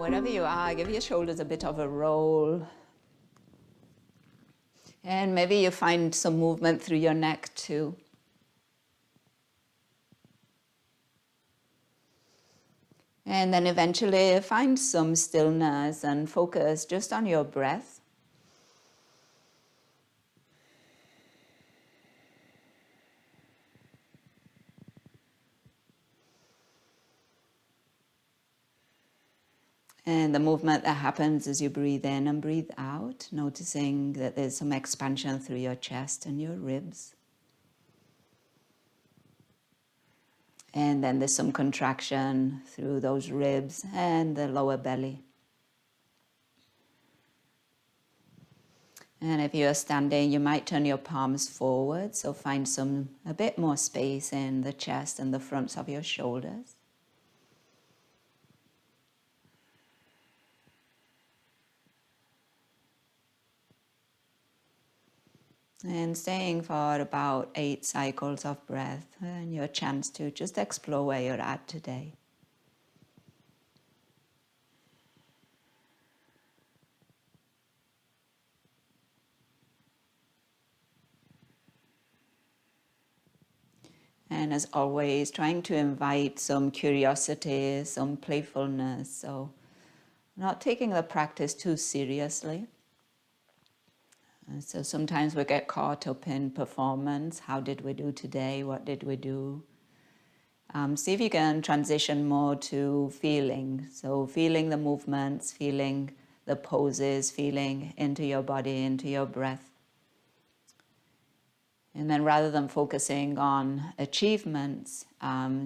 wherever you are, give your shoulders a bit of a roll. And maybe you find some movement through your neck too. And then eventually find some stillness and focus just on your breath. And the movement that happens as you breathe in and breathe out, noticing that there's some expansion through your chest and your ribs. And then there's some contraction through those ribs and the lower belly. And if you're standing, you might turn your palms forward, so find a bit more space in the chest and the fronts of your shoulders. And staying for about 8 cycles of breath, and your chance to just explore where you're at today. And as always, trying to invite some curiosity, some playfulness, so not taking the practice too seriously. And so sometimes we get caught up in performance. How did we do today? What did we do? See if you can transition more to feeling. So feeling the movements, feeling the poses, feeling into your body, into your breath. And then rather than focusing on achievements,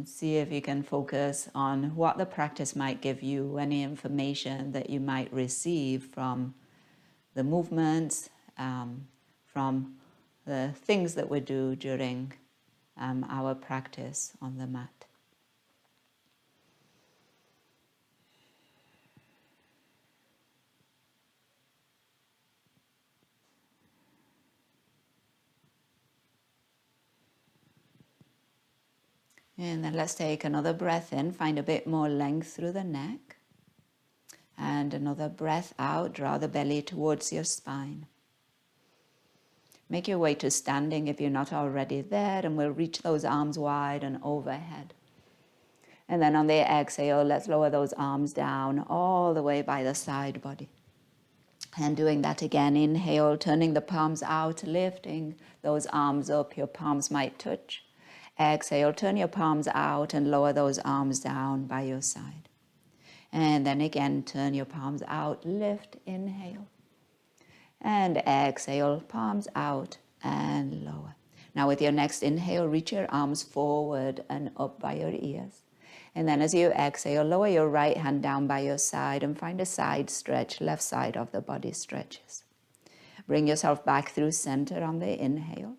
see if you can focus on what the practice might give you, any information that you might receive from the movements, from the things that we do during our practice on the mat. And then let's take another breath in, find a bit more length through the neck. And another breath out, draw the belly towards your spine. Make your way to standing if you're not already there, and we'll reach those arms wide and overhead. And then on the exhale, let's lower those arms down all the way by the side body. And doing that again, inhale, turning the palms out, lifting those arms up, your palms might touch. Exhale, turn your palms out and lower those arms down by your side. And then again, turn your palms out, lift, inhale. And exhale, palms out and lower. Now with your next inhale, reach your arms forward and up by your ears. And then as you exhale, lower your right hand down by your side and find a side stretch, left side of the body stretches. Bring yourself back through center on the inhale.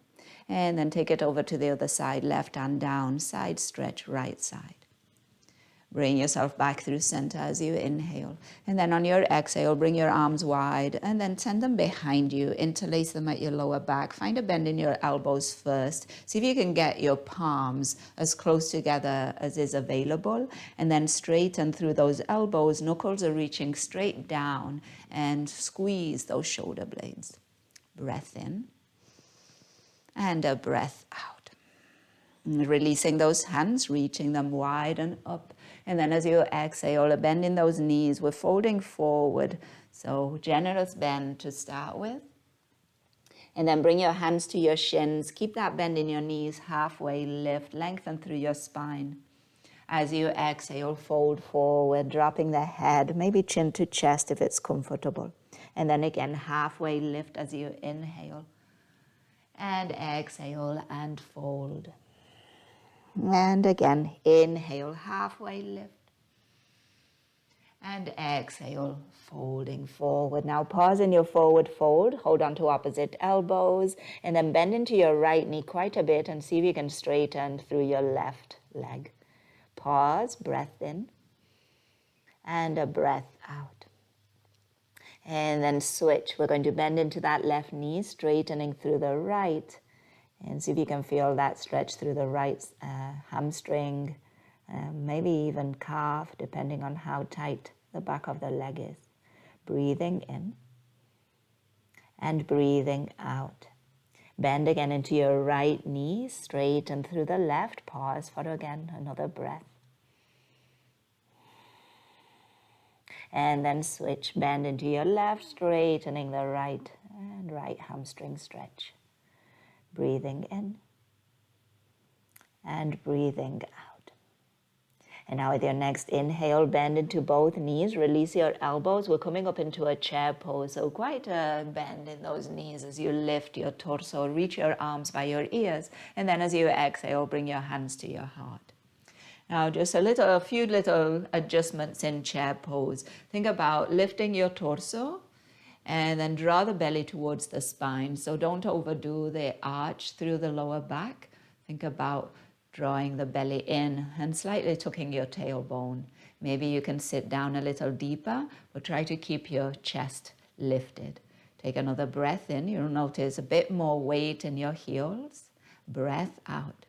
And then take it over to the other side, left hand down, side stretch, right side. Bring yourself back through center as you inhale. And then on your exhale, bring your arms wide and then send them behind you. Interlace them at your lower back. Find a bend in your elbows first. See if you can get your palms as close together as is available. And then straighten through those elbows. Knuckles are reaching straight down and squeeze those shoulder blades. Breath in. And a breath out. Releasing those hands, reaching them wide and up. And then as you exhale, bend in those knees. We're folding forward. So generous bend to start with. And then bring your hands to your shins. Keep that bend in your knees, halfway lift, lengthen through your spine. As you exhale, fold forward, dropping the head, maybe chin to chest if it's comfortable. And then again, halfway lift as you inhale. And exhale and fold. And again, inhale, halfway lift. And exhale, folding forward. Now pause in your forward fold. Hold on to opposite elbows. And then bend into your right knee quite a bit and see if you can straighten through your left leg. Pause, breath in. And a breath out. And then switch. We're going to bend into that left knee, straightening through the right. And see if you can feel that stretch through the right hamstring, maybe even calf, depending on how tight the back of the leg is. Breathing in and breathing out. Bend again into your right knee, straighten through the left. Pause for again another breath. And then switch, bend into your left, straightening the right and right hamstring stretch. Breathing in and breathing out. And now with your next inhale, bend into both knees, release your elbows. We're coming up into a chair pose, so quite a bend in those knees as you lift your torso, reach your arms by your ears, and then as you exhale, bring your hands to your heart. Now just a few little adjustments in chair pose. Think about lifting your torso and then draw the belly towards the spine. So don't overdo the arch through the lower back. Think about drawing the belly in and slightly tucking your tailbone. Maybe you can sit down a little deeper, but try to keep your chest lifted. Take another breath in. You'll notice a bit more weight in your heels. Breath out.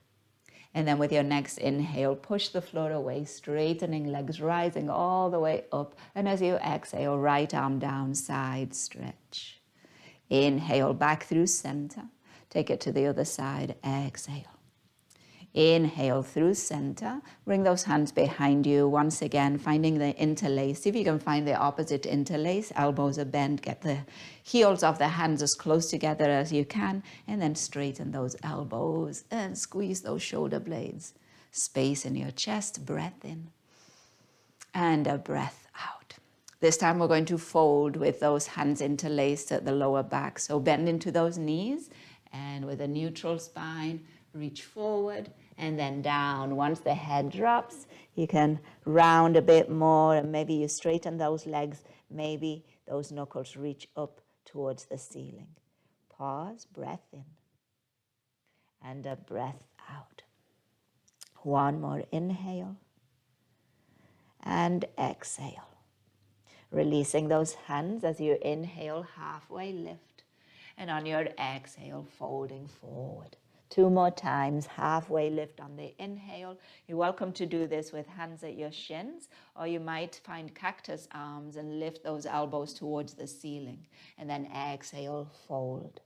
And then with your next inhale, push the floor away, straightening legs, rising all the way up. And as you exhale, right arm down, side stretch. Inhale, back through center. Take it to the other side, exhale. Inhale through center. Bring those hands behind you. Once again, finding the interlace. See if you can find the opposite interlace. Elbows are bent. Get the heels of the hands as close together as you can. And then straighten those elbows and squeeze those shoulder blades. Space in your chest. Breath in. And a breath out. This time we're going to fold with those hands interlaced at the lower back. So bend into those knees. And with a neutral spine, reach forward and then down. Once the head drops, you can round a bit more and maybe you straighten those legs. Maybe those knuckles reach up towards the ceiling. Pause, breath in and a breath out. One more inhale and exhale. Releasing those hands as you inhale, halfway lift. And on your exhale, folding forward. 2 more times, halfway lift on the inhale. You're welcome to do this with hands at your shins, or you might find cactus arms and lift those elbows towards the ceiling. And then exhale, fold.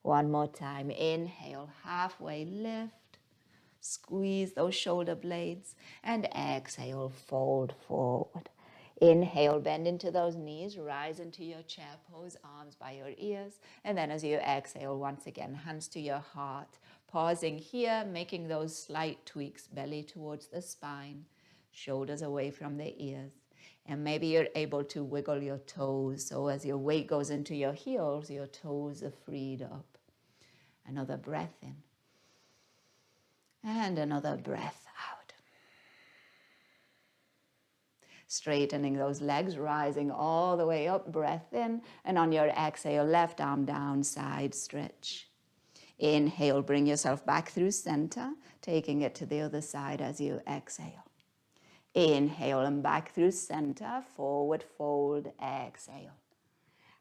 1 more time, inhale, halfway lift. Squeeze those shoulder blades and exhale, fold forward. Inhale, bend into those knees, rise into your chair pose, arms by your ears. And then as you exhale, once again, hands to your heart. Pausing here, making those slight tweaks, belly towards the spine, shoulders away from the ears. And maybe you're able to wiggle your toes. So as your weight goes into your heels, your toes are freed up. Another breath in. And another breath out. Straightening those legs, rising all the way up, breath in. And on your exhale, left arm down, side stretch. Inhale, bring yourself back through center, taking it to the other side as you exhale. Inhale and back through center, forward fold, exhale.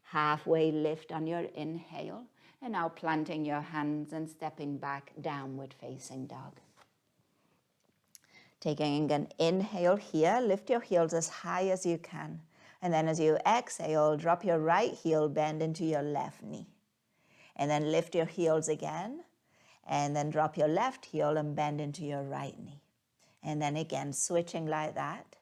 Halfway lift on your inhale. And now planting your hands and stepping back, downward facing dog. Taking an inhale here, lift your heels as high as you can. And then as you exhale, drop your right heel, bend into your left knee. And then lift your heels again. And then drop your left heel and bend into your right knee. And then again, switching like that.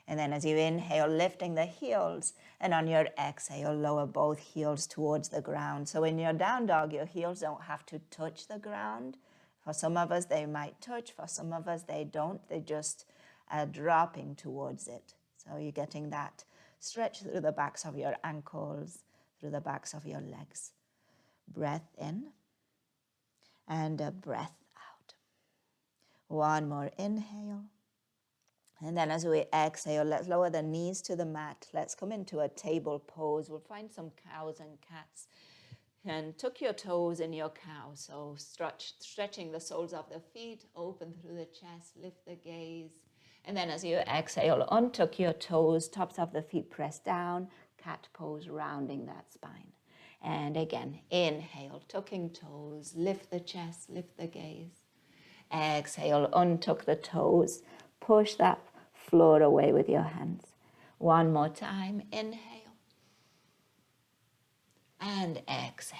And then as you inhale, lifting the heels, and on your exhale, lower both heels towards the ground. So in your down dog, your heels don't have to touch the ground. For some of us, they might touch. For some of us, they don't. They just are dropping towards it. So you're getting that stretch through the backs of your ankles, through the backs of your legs. Breath in and a breath out. One more inhale. And then as we exhale, let's lower the knees to the mat. Let's come into a table pose. We'll find some cows and cats. And tuck your toes in your cow. So stretching the soles of the feet, open through the chest, lift the gaze. And then as you exhale, untuck your toes, tops of the feet press down, cat pose, rounding that spine. And again, inhale, tucking toes, lift the chest, lift the gaze. Exhale, untuck the toes, push that floor away with your hands. One more time, inhale. And exhale.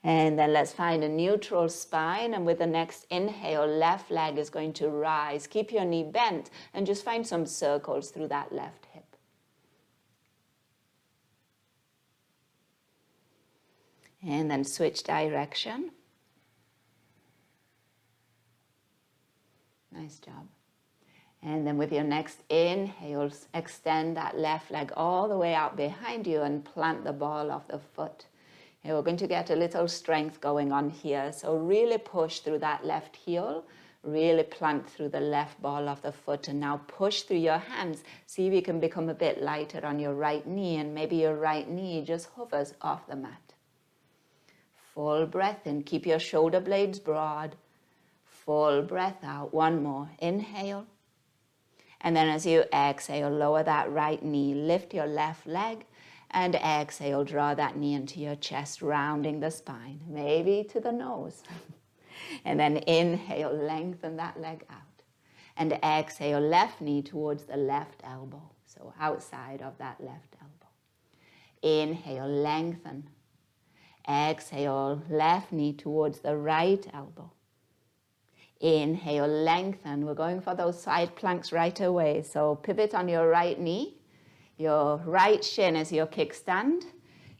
And then let's find a neutral spine, and with the next inhale, left leg is going to rise. Keep your knee bent and just find some circles through that left hip. And then switch direction. Nice job. And then with your next inhale, extend that left leg all the way out behind you and plant the ball of the foot. And we're going to get a little strength going on here. So really push through that left heel, really plant through the left ball of the foot, and now push through your hands. See if you can become a bit lighter on your right knee, and maybe your right knee just hovers off the mat. Full breath in, keep your shoulder blades broad. Full breath out, one more, inhale. And then as you exhale, lower that right knee, lift your left leg, and exhale, draw that knee into your chest, rounding the spine, maybe to the nose. And then inhale, lengthen that leg out. And exhale, left knee towards the left elbow, so outside of that left elbow. Inhale, lengthen. Exhale, left knee towards the right elbow. Inhale, lengthen. We're going for those side planks right away. So pivot on your right knee. Your right shin is your kickstand.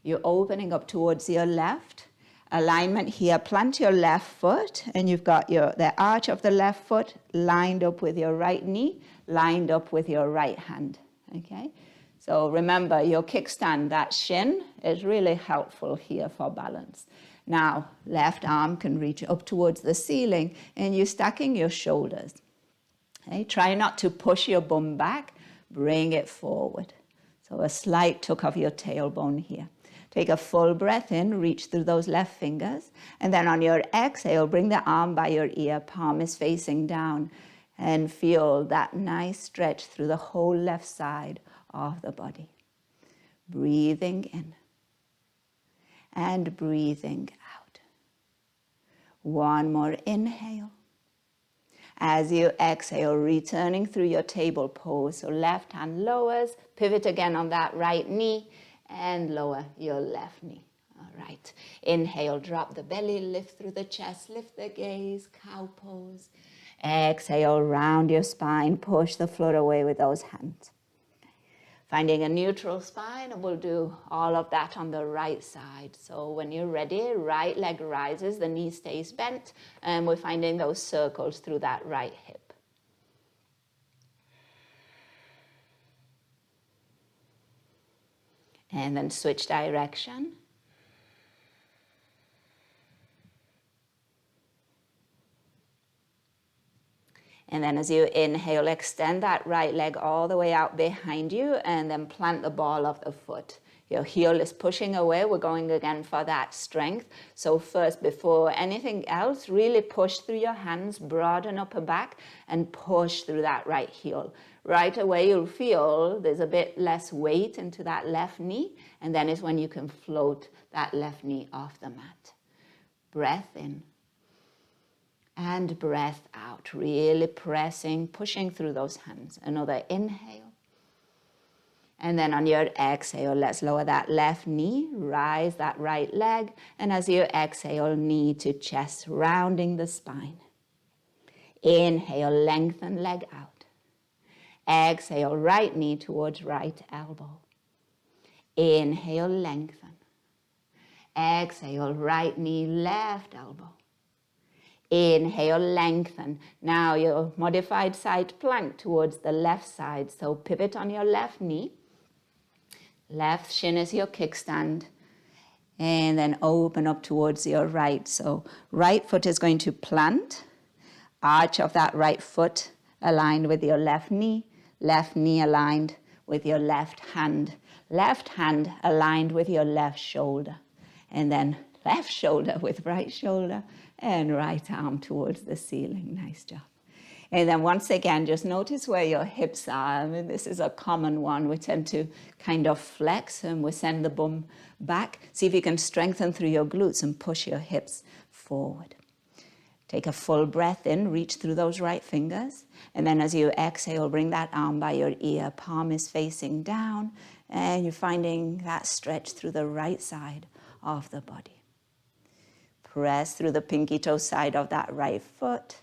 You're opening up towards your left. Alignment here, plant your left foot, and you've got the arch of the left foot lined up with your right knee, lined up with your right hand. Okay? So remember, your kickstand, that shin, is really helpful here for balance. Now, left arm can reach up towards the ceiling, and you're stacking your shoulders. Okay? Try not to push your bum back, bring it forward. So a slight tuck of your tailbone here. Take a full breath in, reach through those left fingers, and then on your exhale, bring the arm by your ear, palm is facing down, and feel that nice stretch through the whole left side of the body. Breathing in and breathing out. One more inhale. As you exhale, returning through your table pose. So left hand lowers, pivot again on that right knee, and lower your left knee. All right. Inhale, drop the belly, lift through the chest, lift the gaze, cow pose. Exhale, round your spine, push the floor away with those hands. Finding a neutral spine, and we'll do all of that on the right side. So when you're ready, right leg rises, the knee stays bent, and we're finding those circles through that right hip. And then switch direction. And then as you inhale, extend that right leg all the way out behind you, and then plant the ball of the foot. Your heel is pushing away. We're going again for that strength. So first, before anything else, really push through your hands, broaden upper back, and push through that right heel. Right away, you'll feel there's a bit less weight into that left knee, and then is when you can float that left knee off the mat. Breath in. And breath out, really pressing, pushing through those hands. Another inhale. And then on your exhale, let's lower that left knee, rise that right leg, and as you exhale, knee to chest, rounding the spine. Inhale, lengthen leg out. Exhale, right knee towards right elbow. Inhale, lengthen. Exhale, right knee, left elbow. Inhale, lengthen. Now your modified side plank towards the left side. So pivot on your left knee. Left shin is your kickstand. And then open up towards your right. So right foot is going to plant. Arch of that right foot aligned with your left knee. Left knee aligned with your left hand. Left hand aligned with your left shoulder. And then left shoulder with right shoulder. And right arm towards the ceiling. Nice job. And then once again, just notice where your hips are. I mean, this is a common one. We tend to kind of flex and we send the bum back. See if you can strengthen through your glutes and push your hips forward. Take a full breath in, reach through those right fingers. And then as you exhale, bring that arm by your ear. Palm is facing down. And you're finding that stretch through the right side of the body. Press through the pinky toe side of that right foot.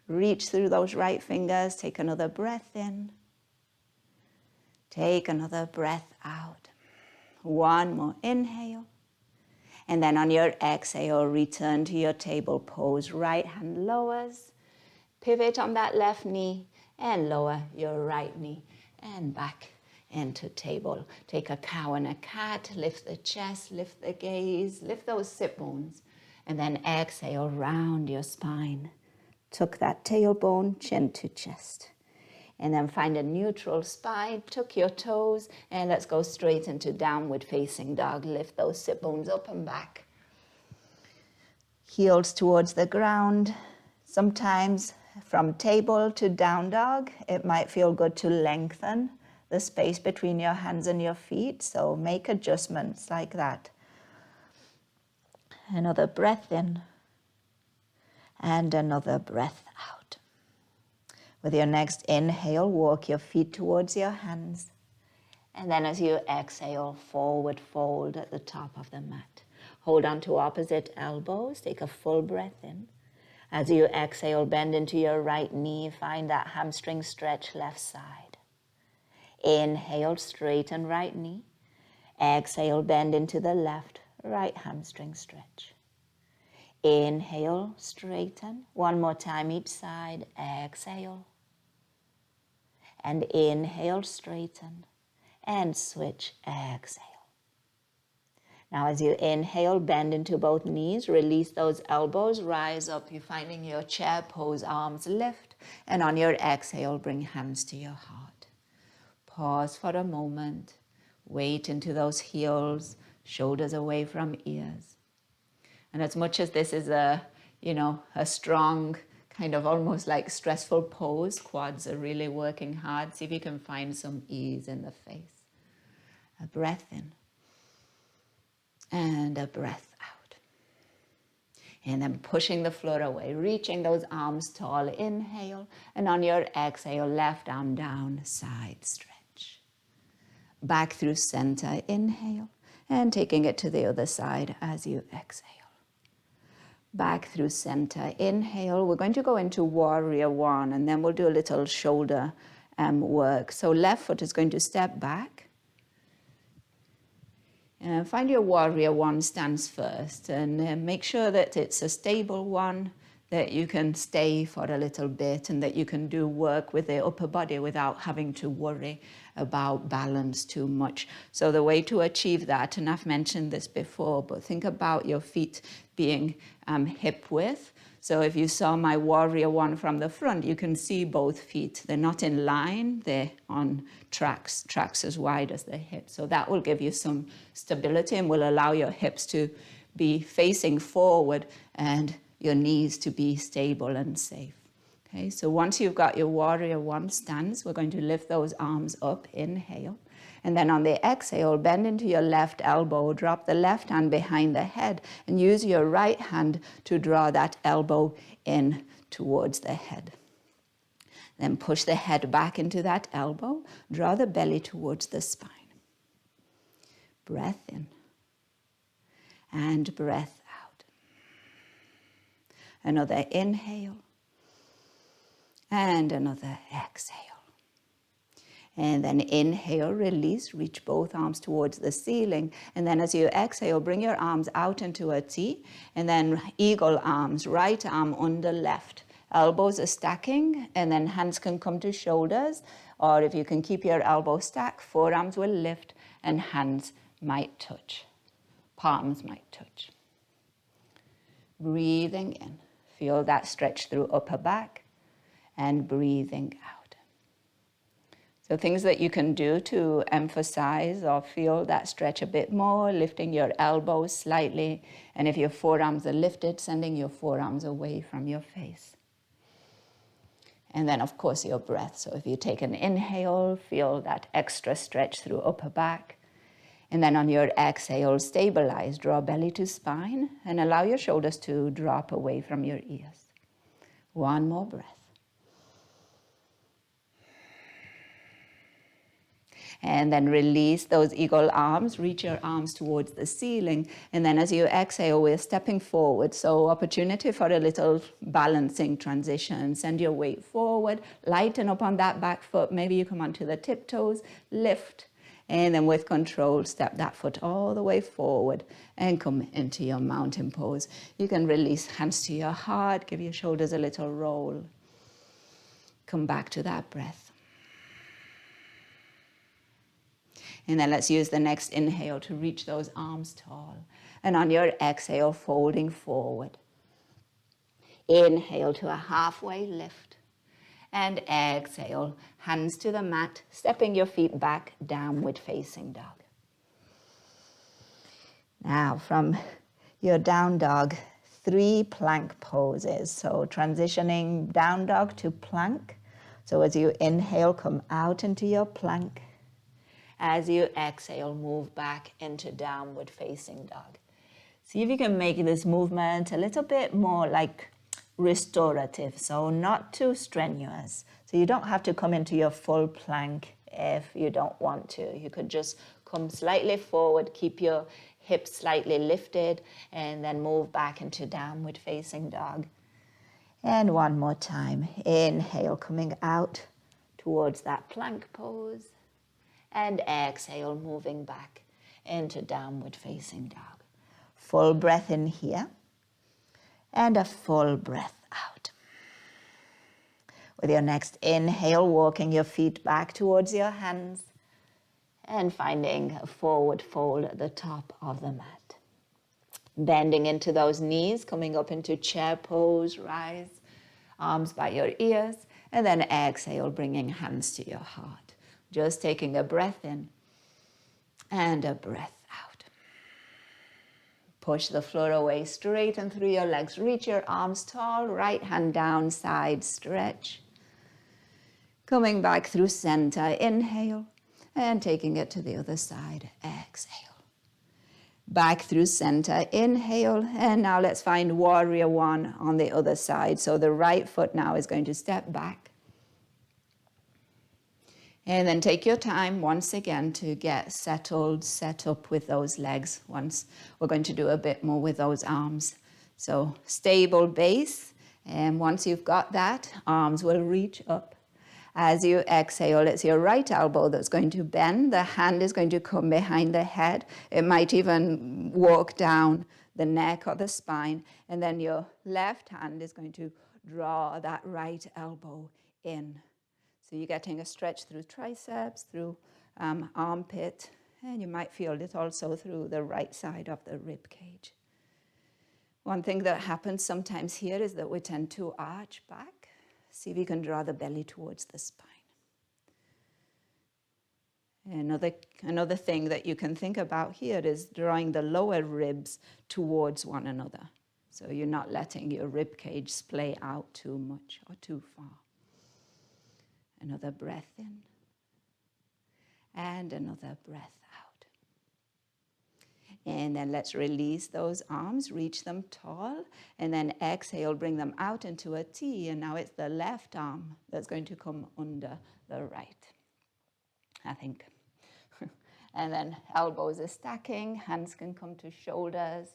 Reach through those right fingers. Take another breath in. Take another breath out. One more inhale. And then on your exhale, return to your table pose. Right hand lowers. Pivot on that left knee and lower your right knee. And back into table. Take a cow and a cat. Lift the chest, lift the gaze, lift those sit bones. And then exhale, round your spine. Tuck that tailbone, chin to chest. And then find a neutral spine, tuck your toes, and let's go straight into downward facing dog. Lift those sit bones up and back. Heels towards the ground. Sometimes from table to down dog, it might feel good to lengthen the space between your hands and your feet. So make adjustments like that. Another breath in. And another breath out. With your next inhale, walk your feet towards your hands. And then as you exhale, forward fold at the top of the mat. Hold on to opposite elbows. Take a full breath in. As you exhale, bend into your right knee. Find that hamstring stretch left side. Inhale, straighten right knee. Exhale, bend into the left, right hamstring stretch. Inhale, straighten. One more time each side. Exhale. And inhale, straighten. And switch. Exhale. Now as you inhale, bend into both knees. Release those elbows. Rise up. You're finding your chair pose. Arms lift. And on your exhale, bring hands to your heart. Pause for a moment. Weight into those heels. Shoulders away from ears. And as much as this is a strong, kind of almost like stressful pose, quads are really working hard. See if you can find some ease in the face. A breath in. And a breath out. And then pushing the floor away, reaching those arms tall. Inhale. And on your exhale, left arm down, side stretch. Back through center. Inhale. And taking it to the other side as you exhale. Back through center. Inhale. We're going to go into warrior one, and then we'll do a little shoulder work. So left foot is going to step back. And find your warrior one stance first, and make sure that it's a stable one, that you can stay for a little bit, and that you can do work with the upper body without having to worry about balance too much. So the way to achieve that, and I've mentioned this before, but think about your feet being hip width. So if you saw my warrior one from the front, you can see both feet. They're not in line, they're on tracks as wide as the hips. So that will give you some stability and will allow your hips to be facing forward and your knees to be stable and safe. Okay, so once you've got your warrior one stance, we're going to lift those arms up, inhale. And then on the exhale, bend into your left elbow, drop the left hand behind the head, and use your right hand to draw that elbow in towards the head. Then push the head back into that elbow, draw the belly towards the spine. Breath in and breath out. Another inhale and another exhale. And then inhale, release, reach both arms towards the ceiling. And then as you exhale, bring your arms out into a T. And then eagle arms, right arm under left. Elbows are stacking, and then hands can come to shoulders. Or if you can keep your elbows stacked, forearms will lift and hands might touch. Palms might touch. Breathing in. Feel that stretch through upper back. And breathing out. So things that you can do to emphasize or feel that stretch a bit more, lifting your elbows slightly. And if your forearms are lifted, sending your forearms away from your face. And then, of course, your breath. So if you take an inhale, feel that extra stretch through upper back. And then on your exhale, stabilize, draw belly to spine, and allow your shoulders to drop away from your ears. One more breath. And then release those eagle arms, reach your arms towards the ceiling. And then as you exhale, we're stepping forward. So opportunity for a little balancing transition. Send your weight forward, lighten up on that back foot. Maybe you come onto the tiptoes, lift. And then with control, step that foot all the way forward and come into your mountain pose. You can release hands to your heart, give your shoulders a little roll. Come back to that breath. And then let's use the next inhale to reach those arms tall. And on your exhale, folding forward. Inhale to a halfway lift. And exhale, hands to the mat, stepping your feet back, downward facing dog. Now from your down dog, 3 plank poses. So transitioning down dog to plank. So as you inhale, come out into your plank. As you exhale, move back into downward facing dog. See if you can make this movement a little bit more like restorative, so not too strenuous. So you don't have to come into your full plank if you don't want to. You could just come slightly forward, keep your hips slightly lifted, and then move back into downward facing dog. And one more time. Inhale, coming out towards that plank pose. And exhale, moving back into downward facing dog. Full breath in here and a full breath out. With your next inhale, walking your feet back towards your hands and finding a forward fold at the top of the mat. Bending into those knees, coming up into chair pose, rise, arms by your ears, and then exhale, bringing hands to your heart. Just taking a breath in and a breath out. Push the floor away, straighten through your legs. Reach your arms tall, right hand down, side stretch. Coming back through center, inhale, and taking it to the other side, exhale. Back through center, inhale, and now let's find warrior 1 on the other side. So the right foot now is going to step back. And then take your time once again to get settled, set up with those legs. Once we're going to do a bit more with those arms. So stable base. And once you've got that, arms will reach up. As you exhale, it's your right elbow that's going to bend. The hand is going to come behind the head. It might even walk down the neck or the spine. And then your left hand is going to draw that right elbow in. So you're getting a stretch through triceps, through armpit, and you might feel it also through the right side of the rib cage. One thing that happens sometimes here is that we tend to arch back. See if you can draw the belly towards the spine. Another thing that you can think about here is drawing the lower ribs towards one another. So you're not letting your rib cage splay out too much or too far. Another breath in and another breath out. And then let's release those arms, reach them tall, and then exhale, bring them out into a T. And now it's the left arm that's going to come under the right, I think. And then elbows are stacking, hands can come to shoulders.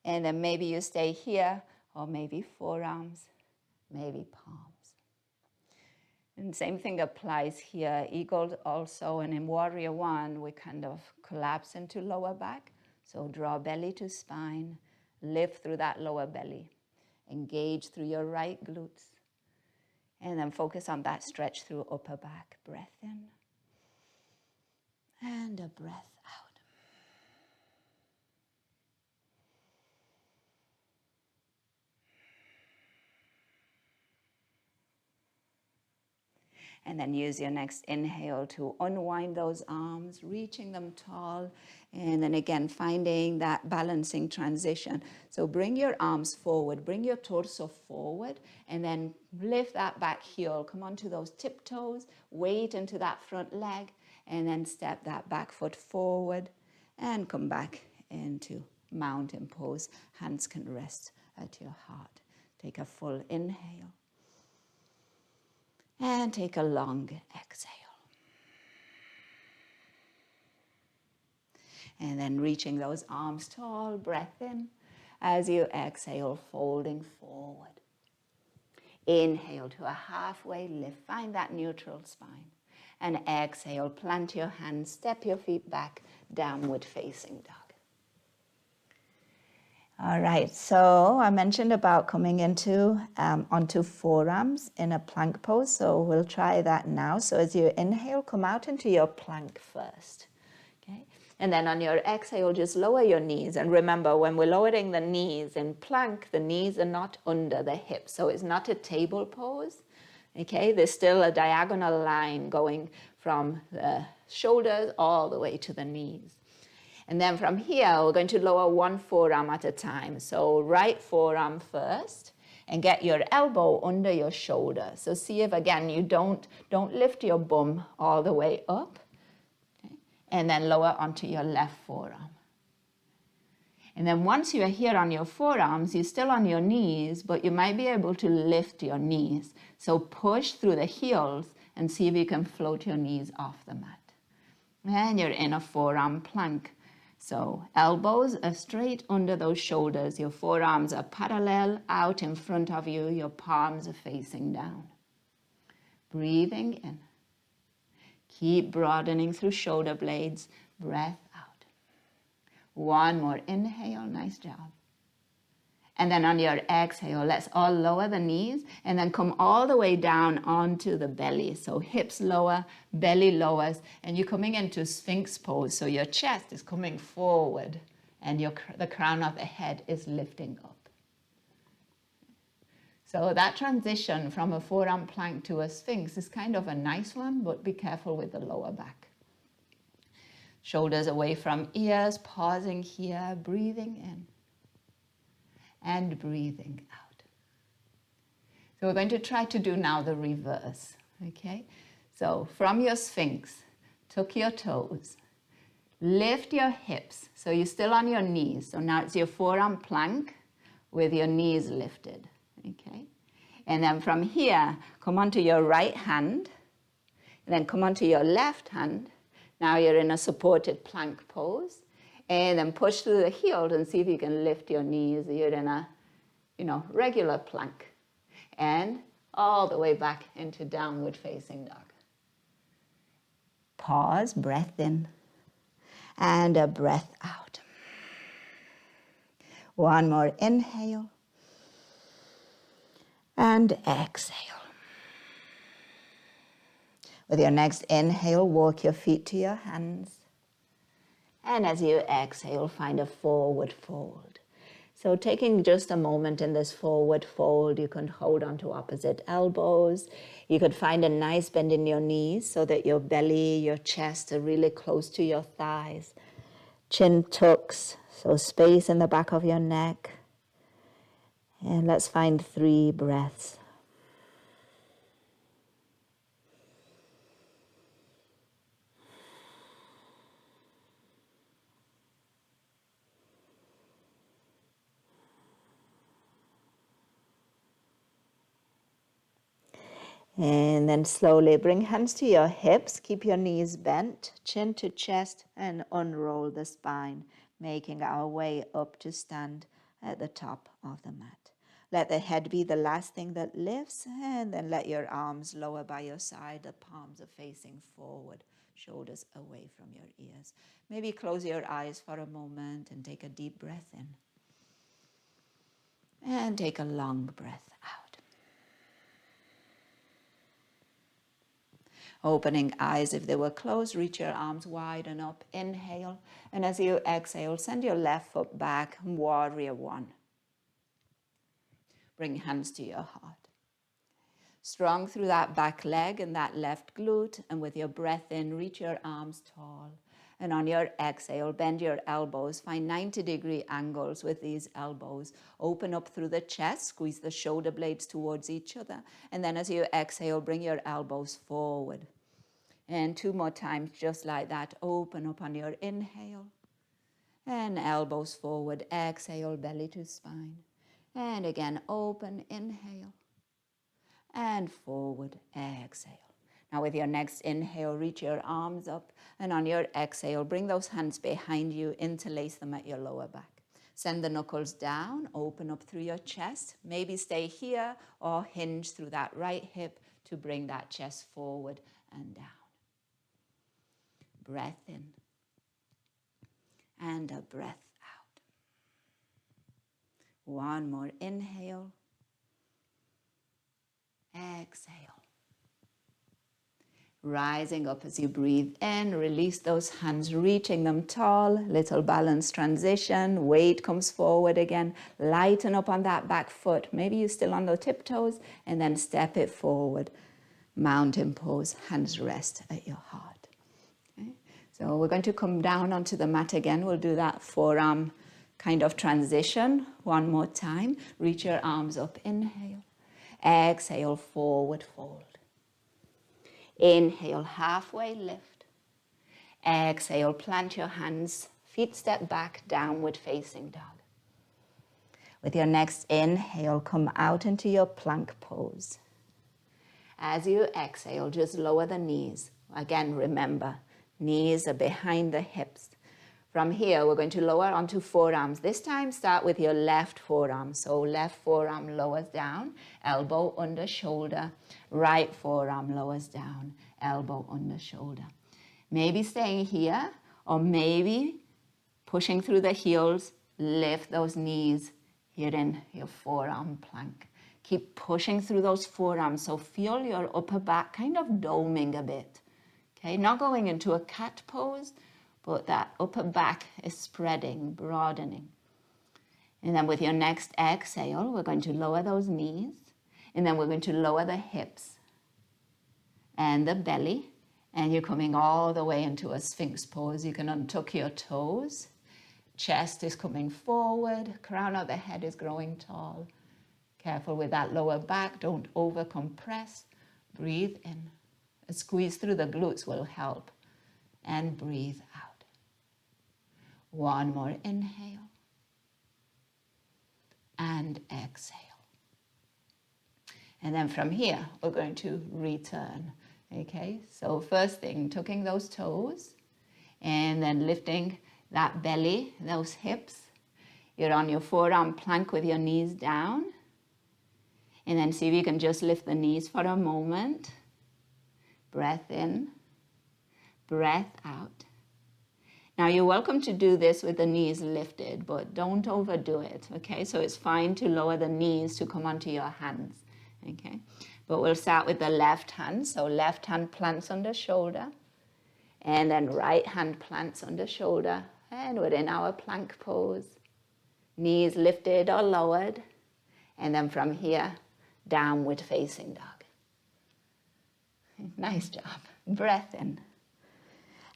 And then maybe you stay here, or maybe forearms, maybe palms. And same thing applies here. Eagle also, and in warrior 1, we kind of collapse into lower back. So draw belly to spine, lift through that lower belly. Engage through your right glutes. And then focus on that stretch through upper back. Breath in. And a breath out. And then use your next inhale to unwind those arms, reaching them tall. And then again, finding that balancing transition. So bring your arms forward, bring your torso forward, and then lift that back heel. Come onto those tiptoes, weight into that front leg, and then step that back foot forward and come back into mountain pose. Hands can rest at your heart. Take a full inhale. And take a long exhale. And then reaching those arms tall, breath in. As you exhale, folding forward. Inhale to a halfway lift. Find that neutral spine. And exhale, plant your hands, step your feet back, downward facing dog. All right, so I mentioned about coming into onto forearms in a plank pose, so we'll try that now. So as you inhale, come out into your plank first, okay? And then on your exhale, just lower your knees. And remember, when we're lowering the knees in plank, the knees are not under the hips, so it's not a table pose, okay? There's still a diagonal line going from the shoulders all the way to the knees. And then from here, we're going to lower one forearm at a time. So right forearm first, and get your elbow under your shoulder. So see if, again, you don't lift your bum all the way up. Okay? And then lower onto your left forearm. And then once you're here on your forearms, you're still on your knees, but you might be able to lift your knees. So push through the heels and see if you can float your knees off the mat. And you're in a forearm plank. So elbows are straight under those shoulders. Your forearms are parallel out in front of you. Your palms are facing down. Breathing in. Keep broadening through shoulder blades. Breath out. One more inhale. Nice job. And then on your exhale, let's all lower the knees and then come all the way down onto the belly. So hips lower, belly lowers, and you're coming into Sphinx pose. So your chest is coming forward and the crown of the head is lifting up. So that transition from a forearm plank to a Sphinx is kind of a nice one, but be careful with the lower back. Shoulders away from ears, pausing here, breathing in. And breathing out. So we're going to try to do now the reverse, okay? So from your Sphinx, tuck your toes, lift your hips, so you're still on your knees. So now it's your forearm plank with your knees lifted, okay? And then from here, come onto your right hand, and then come onto your left hand. Now you're in a supported plank pose. And then push through the heels and see if you can lift your knees. You're in a, regular plank. And all the way back into downward facing dog. Pause, breath in, and a breath out. One more inhale, and exhale. With your next inhale, walk your feet to your hands. And as you exhale, find a forward fold. So taking just a moment in this forward fold, you can hold onto opposite elbows. You could find a nice bend in your knees so that your belly, your chest are really close to your thighs. Chin tucks, so space in the back of your neck. And let's find 3 breaths. And then slowly bring hands to your hips, keep your knees bent, chin to chest, and unroll the spine, making our way up to stand at the top of the mat. Let the head be the last thing that lifts, and then let your arms lower by your side. The palms are facing forward, shoulders away from your ears. Maybe close your eyes for a moment and take a deep breath in. And take a long breath out. Opening eyes if they were closed, reach your arms wide and up. Inhale. And as you exhale, send your left foot back, warrior 1. Bring hands to your heart. Strong through that back leg and that left glute. And with your breath in, reach your arms tall. And on your exhale, bend your elbows. Find 90-degree angles with these elbows. Open up through the chest. Squeeze the shoulder blades towards each other. And then as you exhale, bring your elbows forward. And 2 more times, just like that. Open up on your inhale. And elbows forward. Exhale, belly to spine. And again, open, inhale. And forward, exhale. Now with your next inhale, reach your arms up, and on your exhale, bring those hands behind you, interlace them at your lower back. Send the knuckles down, open up through your chest. Maybe stay here or hinge through that right hip to bring that chest forward and down. Breath in and a breath out. One more inhale. Exhale. Rising up as you breathe in, release those hands, reaching them tall, little balance transition, weight comes forward again, lighten up on that back foot, maybe you're still on the tiptoes, and then step it forward, mountain pose, hands rest at your heart. Okay? So we're going to come down onto the mat again, we'll do that forearm kind of transition one more time, reach your arms up, inhale, exhale, forward fold. Inhale, halfway lift. Exhale, plant your hands, feet step back, downward facing dog. With your next inhale, come out into your plank pose. As you exhale, just lower the knees. Again, remember, knees are behind the hips. From here, we're going to lower onto forearms. This time, start with your left forearm. So left forearm lowers down, elbow under shoulder. Right forearm lowers down, elbow under shoulder. Maybe staying here, or maybe pushing through the heels, lift those knees here in your forearm plank. Keep pushing through those forearms, so feel your upper back kind of doming a bit. Okay, not going into a cat pose, but that upper back is spreading, broadening. And then with your next exhale, we're going to lower those knees, and then we're going to lower the hips and the belly, and you're coming all the way into a Sphinx pose. You can untuck your toes. Chest is coming forward, crown of the head is growing tall. Careful with that lower back, don't over compress. Breathe in. A squeeze through the glutes will help. And breathe out. One more inhale. And exhale. And then from here, we're going to return. Okay, so first thing, tucking those toes, and then lifting that belly, those hips. You're on your forearm plank with your knees down. And then see if you can just lift the knees for a moment. Breath in, breath out. Now you're welcome to do this with the knees lifted, but don't overdo it, okay? So it's fine to lower the knees to come onto your hands, okay? But we'll start with the left hand. So left hand plants under shoulder, and then right hand plants under shoulder, and we're in our plank pose. Knees lifted or lowered, and then from here, downward facing dog. Nice job. Breath in.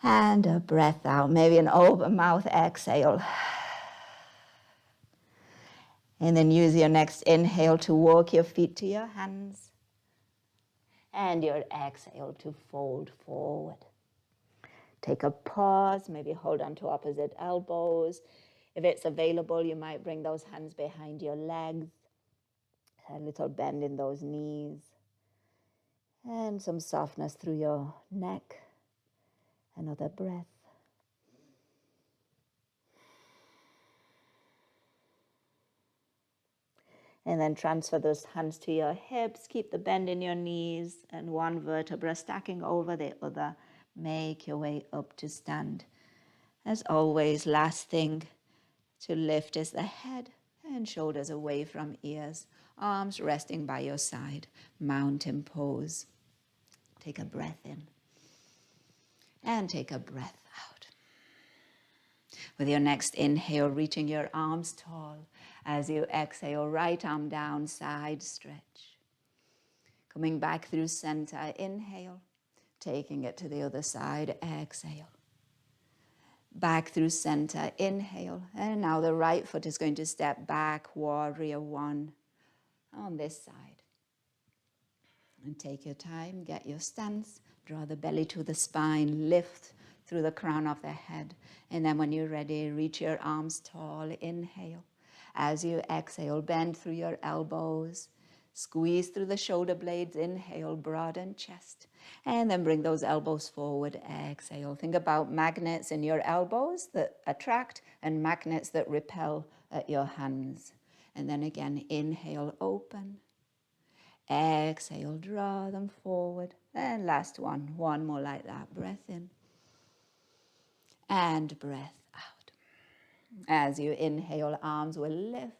And a breath out. Maybe an open mouth exhale. And then use your next inhale to walk your feet to your hands. And your exhale to fold forward. Take a pause. Maybe hold on to opposite elbows. If it's available, you might bring those hands behind your legs. A little bend in those knees. And some softness through your neck. Another breath. And then transfer those hands to your hips. Keep the bend in your knees and one vertebra stacking over the other. Make your way up to stand. As always, last thing to lift is the head and shoulders away from ears. Arms resting by your side. Mountain pose. Take a breath in. And take a breath out. With your next inhale, reaching your arms tall. As you exhale, right arm down, side stretch. Coming back through center, inhale. Taking it to the other side, exhale. Back through center, inhale. And now the right foot is going to step back, warrior one, on this side. And take your time, get your stance, draw the belly to the spine, lift through the crown of the head. And then when you're ready, reach your arms tall, inhale. As you exhale, bend through your elbows, squeeze through the shoulder blades, inhale, broaden chest. And then bring those elbows forward, exhale. Think about magnets in your elbows that attract and magnets that repel at your hands. And then again, inhale, open. Exhale, draw them forward. And last one more like that. Breath in and breath out. As you inhale, arms will lift.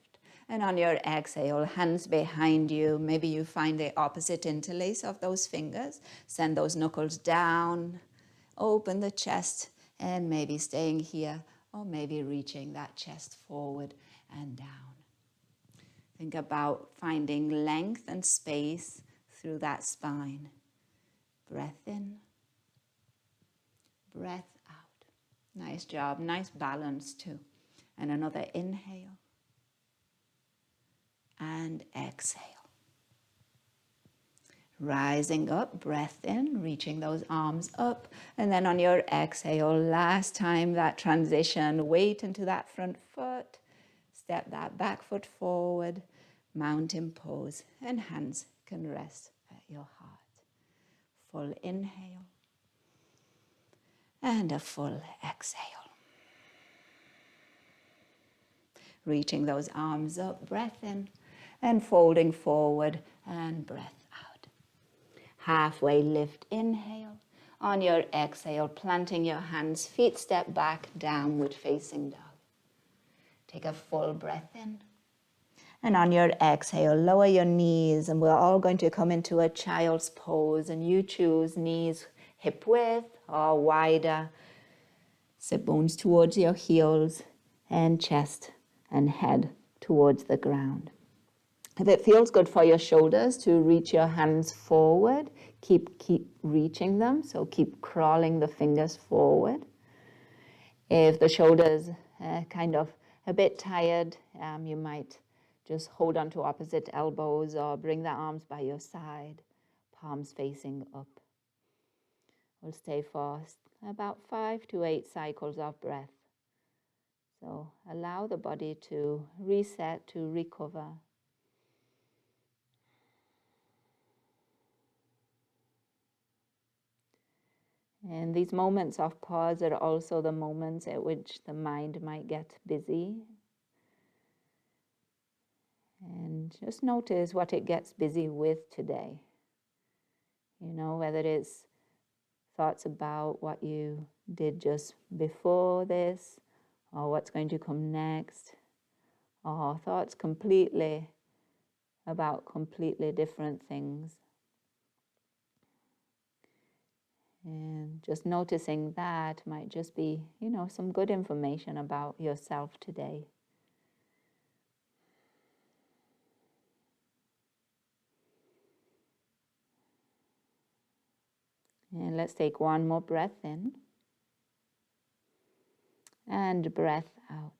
And on your exhale, hands behind you. Maybe you find the opposite interlace of those fingers. Send those knuckles down. Open the chest and maybe staying here or maybe reaching that chest forward and down. Think about finding length and space through that spine. Breath in, breath out. Nice job, nice balance too. And another inhale and exhale. Rising up, breath in, reaching those arms up. And then on your exhale, last time that transition, weight into that front foot. Step that back foot forward, mountain pose, and hands can rest at your heart. Full inhale and a full exhale. Reaching those arms up, breath in, and folding forward and breath out. Halfway lift, inhale. On your exhale, planting your hands, feet step back, downward facing dog. Take a full breath in. And on your exhale, lower your knees, and we're all going to come into a child's pose, and you choose knees hip width or wider. Sit bones towards your heels and chest and head towards the ground. If it feels good for your shoulders to reach your hands forward, keep reaching them, so keep crawling the fingers forward. If the shoulders kind of a bit tired, you might just hold on to opposite elbows or bring the arms by your side, palms facing up. We'll stay for about 5 to 8 cycles of breath. So allow the body to reset, to recover. And these moments of pause are also the moments at which the mind might get busy. And just notice what it gets busy with today. You know, whether it's thoughts about what you did just before this, or what's going to come next, or thoughts completely about completely different things. And just noticing that might just be, you know, some good information about yourself today. And let's take one more breath in and breath out.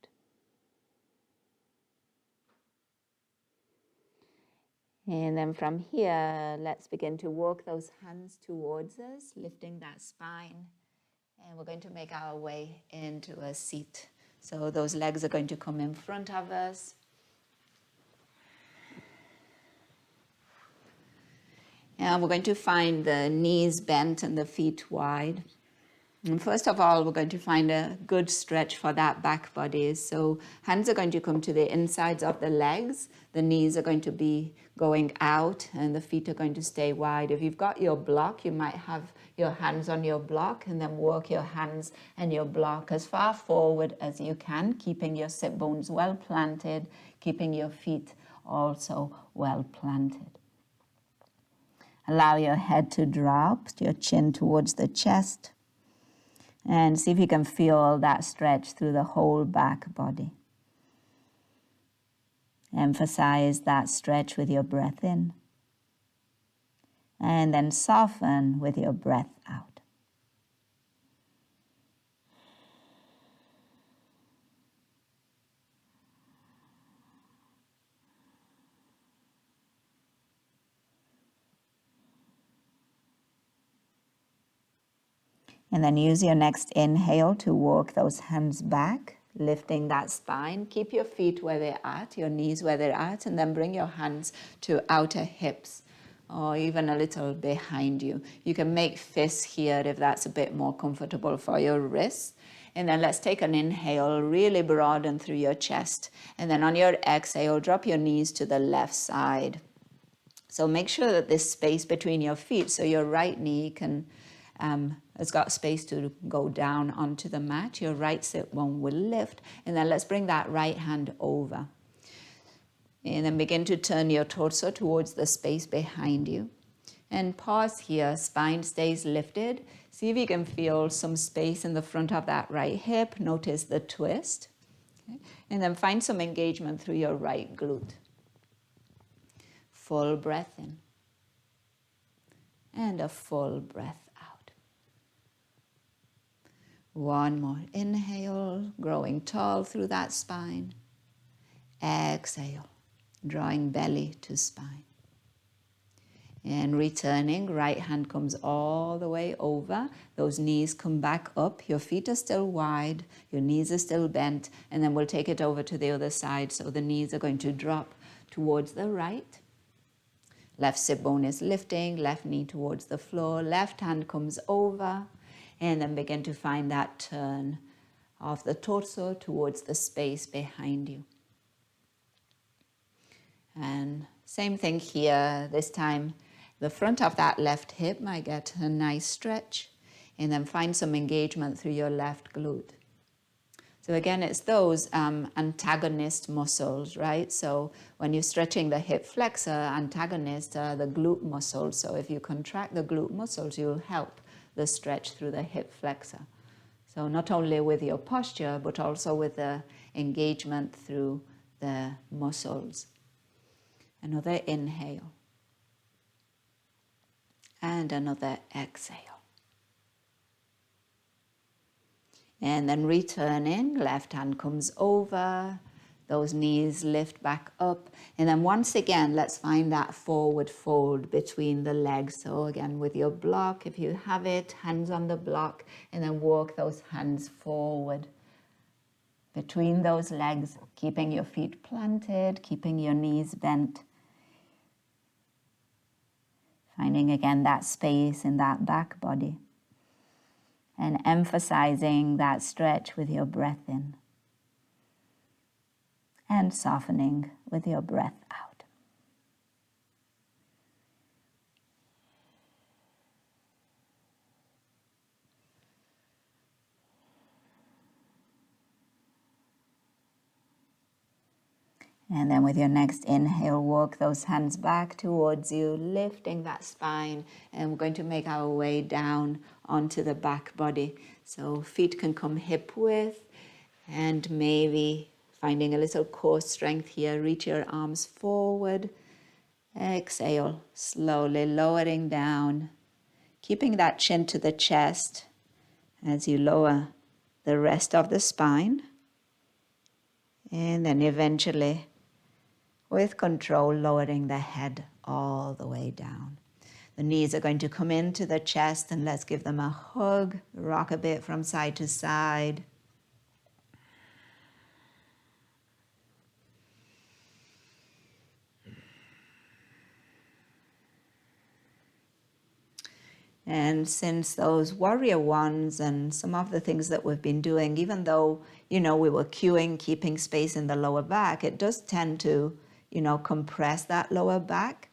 And then from here, let's begin to walk those hands towards us, lifting that spine. And we're going to make our way into a seat. So those legs are going to come in front of us. And we're going to find the knees bent and the feet wide. And first of all, we're going to find a good stretch for that back body. So hands are going to come to the insides of the legs. The knees are going to be going out and the feet are going to stay wide. If you've got your block, you might have your hands on your block and then work your hands and your block as far forward as you can, keeping your sit bones well planted, keeping your feet also well planted. Allow your head to drop, your chin towards the chest. And see if you can feel that stretch through the whole back body. Emphasize that stretch with your breath in And then soften with your breath out. And then use your next inhale to walk those hands back, lifting that spine. Keep your feet where they're at, your knees where they're at, and then bring your hands to outer hips or even a little behind you. You can make fists here if that's a bit more comfortable for your wrists. And then let's take an inhale, really broaden through your chest. And then on your exhale, drop your knees to the left side. So make sure that there's space between your feet so your right knee has got space to go down onto the mat. Your right sit bone will lift. And then let's bring that right hand over. And then begin to turn your torso towards the space behind you. And pause here, spine stays lifted. See if you can feel some space in the front of that right hip. Notice the twist. Okay. And then find some engagement through your right glute. Full breath in. And a full breath out. One more. Inhale, growing tall through that spine. Exhale, drawing belly to spine. And returning, right hand comes all the way over. Those knees come back up. Your feet are still wide. Your knees are still bent. And then we'll take it over to the other side. So the knees are going to drop towards the right. Left sit bone is lifting. Left knee towards the floor. Left hand comes over. And then begin to find that turn of the torso towards the space behind you. And same thing here. This time, the front of that left hip might get a nice stretch, and then find some engagement through your left glute. So again, it's those antagonist muscles, right? So when you're stretching the hip flexor, antagonist are the glute muscles. So if you contract the glute muscles, you'll help the stretch through the hip flexor. So not only with your posture, but also with the engagement through the muscles. Another inhale. And another exhale. And then returning, left hand comes over, those knees lift back up. And then once again, let's find that forward fold between the legs. So again, with your block, if you have it, hands on the block, and then walk those hands forward between those legs, keeping your feet planted, keeping your knees bent. Finding again that space in that back body. And emphasizing that stretch with your breath in. And softening with your breath out. And then with your next inhale, walk those hands back towards you, lifting that spine. And we're going to make our way down onto the back body. So feet can come hip width, and maybe finding a little core strength here. Reach your arms forward. Exhale, slowly lowering down, keeping that chin to the chest as you lower the rest of the spine. And then eventually, with control, lowering the head all the way down. The knees are going to come into the chest, and let's give them a hug. Rock a bit from side to side. And since those warrior ones and some of the things that we've been doing, even though, we were cueing, keeping space in the lower back, it does tend to, compress that lower back.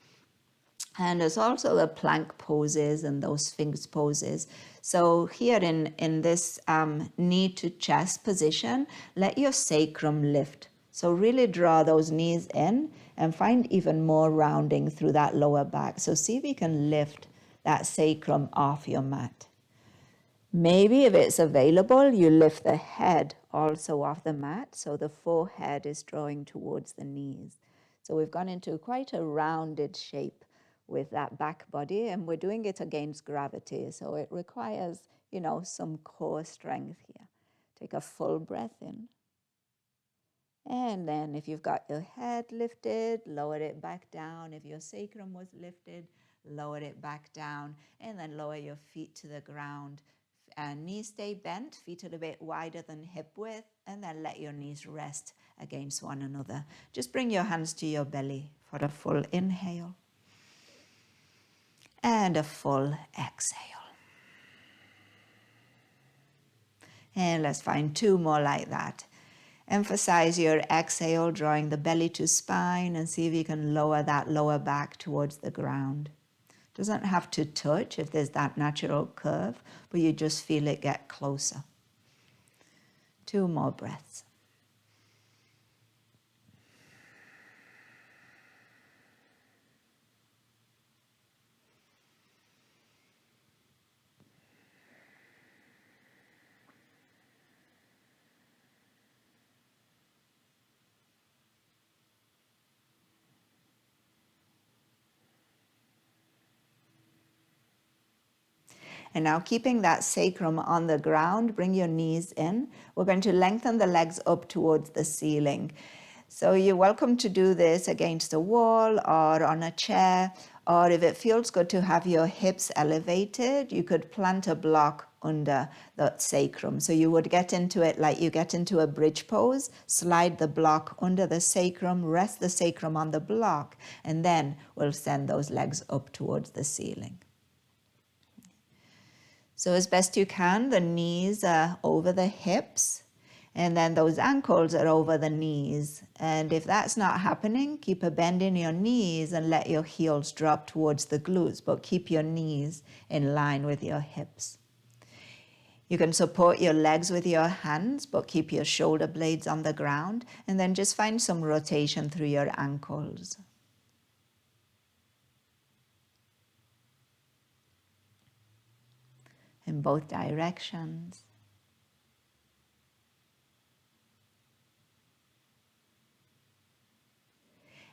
And there's also the plank poses and those sphinx poses. So here in this knee to chest position, let your sacrum lift. So really draw those knees in and find even more rounding through that lower back. So see if you can lift that sacrum off your mat. Maybe if it's available, you lift the head also off the mat. So the forehead is drawing towards the knees. So we've gone into quite a rounded shape with that back body, and we're doing it against gravity. So it requires, some core strength here. Take a full breath in. And then if you've got your head lifted, lower it back down. If your sacrum was lifted, lower it back down. And then lower your feet to the ground. Knees stay bent, feet a little bit wider than hip width. And then let your knees rest against one another. Just bring your hands to your belly for a full inhale. And a full exhale. And let's find 2 more like that. Emphasize your exhale, drawing the belly to spine, and see if you can lower that lower back towards the ground. Doesn't have to touch if there's that natural curve, but you just feel it get closer. 2 more breaths. And now keeping that sacrum on the ground, bring your knees in. We're going to lengthen the legs up towards the ceiling. So you're welcome to do this against a wall or on a chair, or if it feels good to have your hips elevated, you could plant a block under the sacrum. So you would get into it like you get into a bridge pose, slide the block under the sacrum, rest the sacrum on the block, and then we'll send those legs up towards the ceiling. So as best you can, the knees are over the hips, and then those ankles are over the knees. And if that's not happening, keep a bend in your knees and let your heels drop towards the glutes, but keep your knees in line with your hips. You can support your legs with your hands, but keep your shoulder blades on the ground, and then just find some rotation through your ankles. In both directions.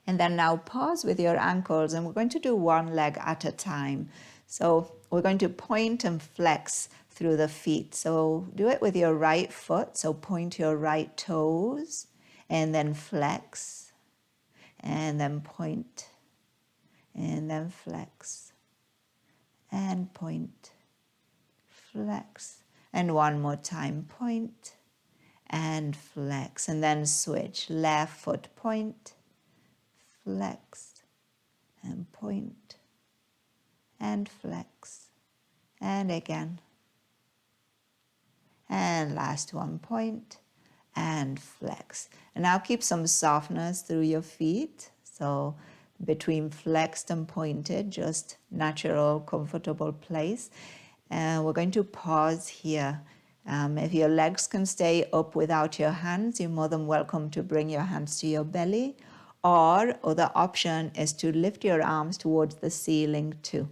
And then now pause with your ankles, and we're going to do one leg at a time. So we're going to point and flex through the feet. So do it with your right foot. So point your right toes and then flex and then point and then flex and point, flex. And one more time, point and flex. And then switch, left foot point, flex and point and flex, and again, and last one, point and flex. And now keep some softness through your feet, so between flexed and pointed, just natural, comfortable place. And we're going to pause here. If your legs can stay up without your hands, you're more than welcome to bring your hands to your belly. Or other option is to lift your arms towards the ceiling too.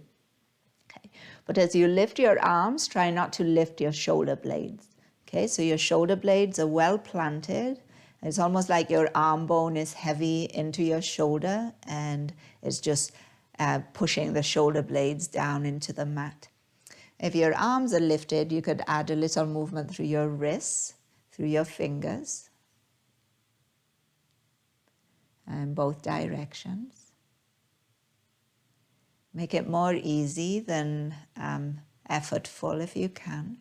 Okay. But as you lift your arms, try not to lift your shoulder blades. Okay, so your shoulder blades are well planted. It's almost like your arm bone is heavy into your shoulder, and it's just pushing the shoulder blades down into the mat. If your arms are lifted, you could add a little movement through your wrists, through your fingers, in both directions. Make it more easy than effortful if you can.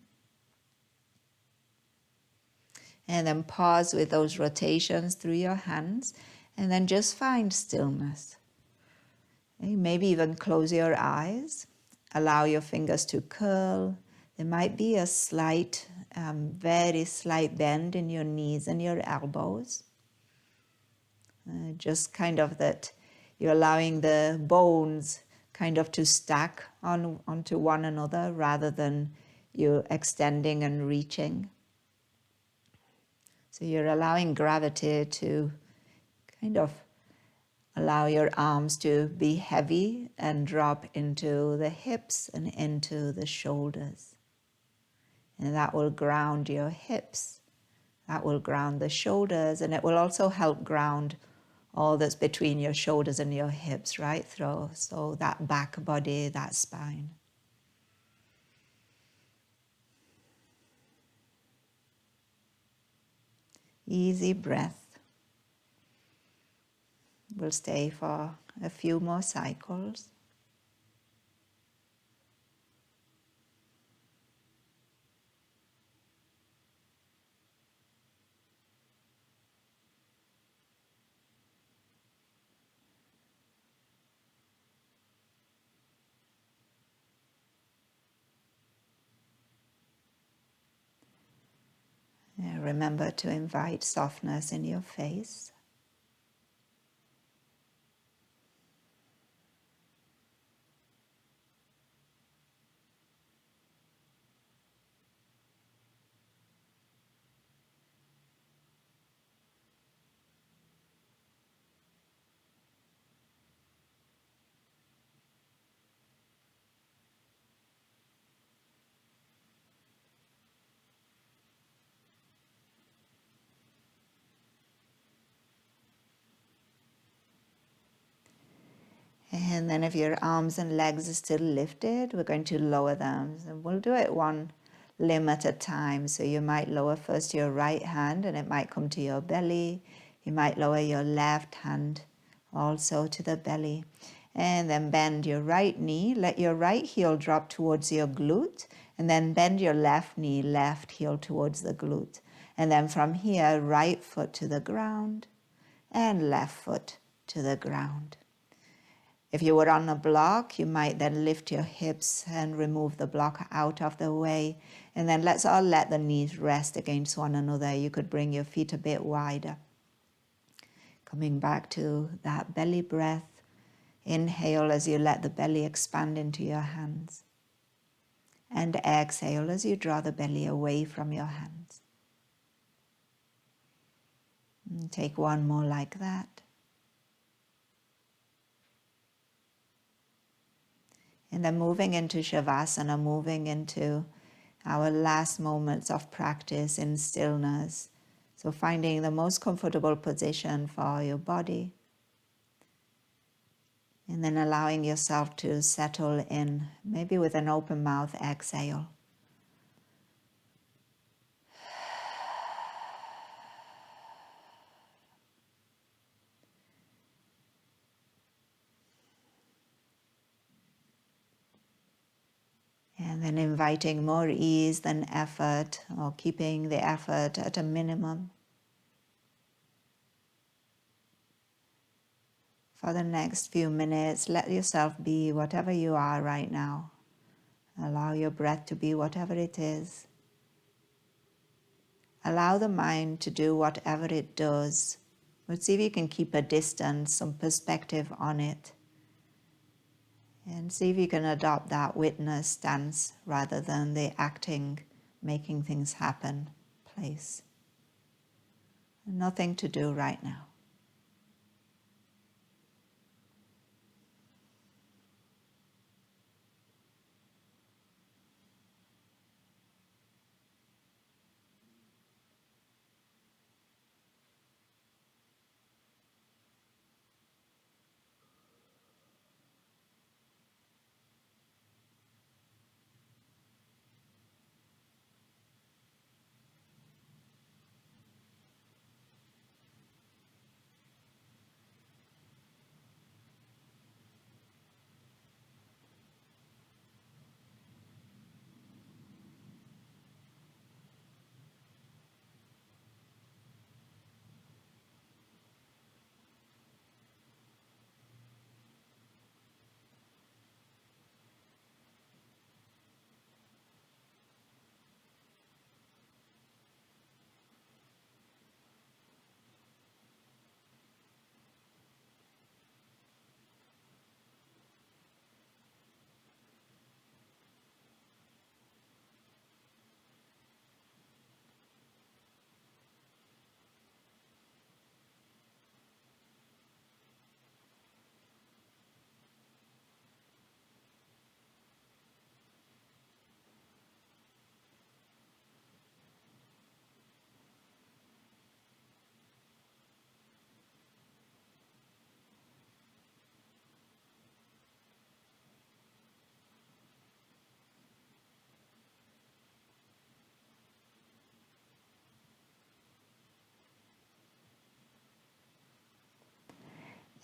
And then pause with those rotations through your hands, and then just find stillness. Okay, maybe even close your eyes. Allow your fingers to curl. There might be a slight, very slight bend in your knees and your elbows. Just kind of that you're allowing the bones kind of to stack onto one another rather than you extending and reaching. So you're allowing gravity to kind of allow your arms to be heavy and drop into the hips and into the shoulders. And that will ground your hips. That will ground the shoulders, and it will also help ground all that's between your shoulders and your hips, right through. So that back body, that spine. Easy breath. We'll stay for a few more cycles. Yeah, remember to invite softness in your face. And then if your arms and legs are still lifted, we're going to lower them. And we'll do it one limb at a time. So you might lower first your right hand and it might come to your belly. You might lower your left hand also to the belly. And then bend your right knee. Let your right heel drop towards your glute. And then bend your left knee, left heel towards the glute. And then from here, right foot to the ground and left foot to the ground. If you were on a block, you might then lift your hips and remove the block out of the way. And then let's all let the knees rest against one another. You could bring your feet a bit wider. Coming back to that belly breath. Inhale as you let the belly expand into your hands. And exhale as you draw the belly away from your hands. And take one more like that. And then moving into Shavasana, moving into our last moments of practice in stillness. So finding the most comfortable position for your body. And then allowing yourself to settle in, maybe with an open mouth exhale. And then inviting more ease than effort, or keeping the effort at a minimum. For the next few minutes, let yourself be whatever you are right now. Allow your breath to be whatever it is. Allow the mind to do whatever it does. But see if you can keep a distance, some perspective on it. And see if you can adopt that witness stance rather than the acting, making things happen place. Nothing to do right now.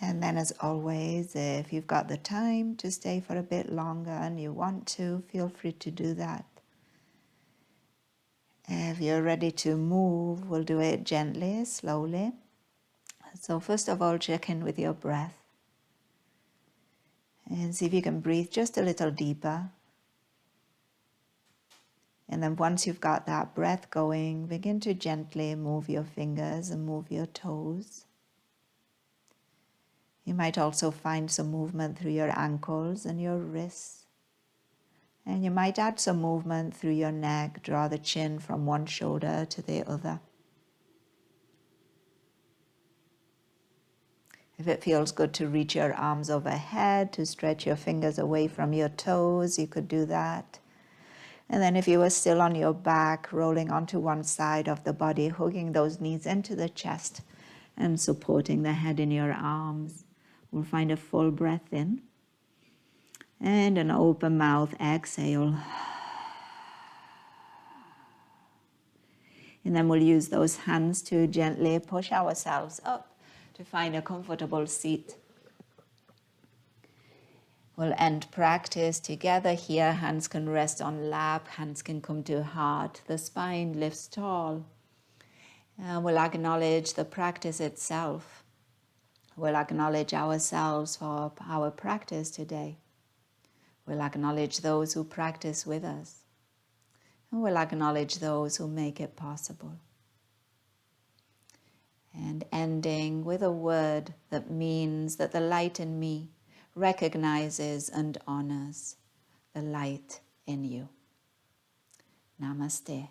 And then as always, if you've got the time to stay for a bit longer and you want to, feel free to do that. If you're ready to move, we'll do it gently, slowly. So first of all, check in with your breath and see if you can breathe just a little deeper. And then once you've got that breath going, begin to gently move your fingers and move your toes. You might also find some movement through your ankles and your wrists. And you might add some movement through your neck, draw the chin from one shoulder to the other. If it feels good to reach your arms overhead, to stretch your fingers away from your toes, you could do that. And then if you were still on your back, rolling onto one side of the body, hooking those knees into the chest and supporting the head in your arms, we'll find a full breath in. And an open mouth exhale. And then we'll use those hands to gently push ourselves up to find a comfortable seat. We'll end practice together here. Hands can rest on lap, hands can come to heart. The spine lifts tall. We'll acknowledge the practice itself. We'll acknowledge ourselves for our practice today. We'll acknowledge those who practice with us. And we'll acknowledge those who make it possible. And ending with a word that means that the light in me recognizes and honors the light in you. Namaste.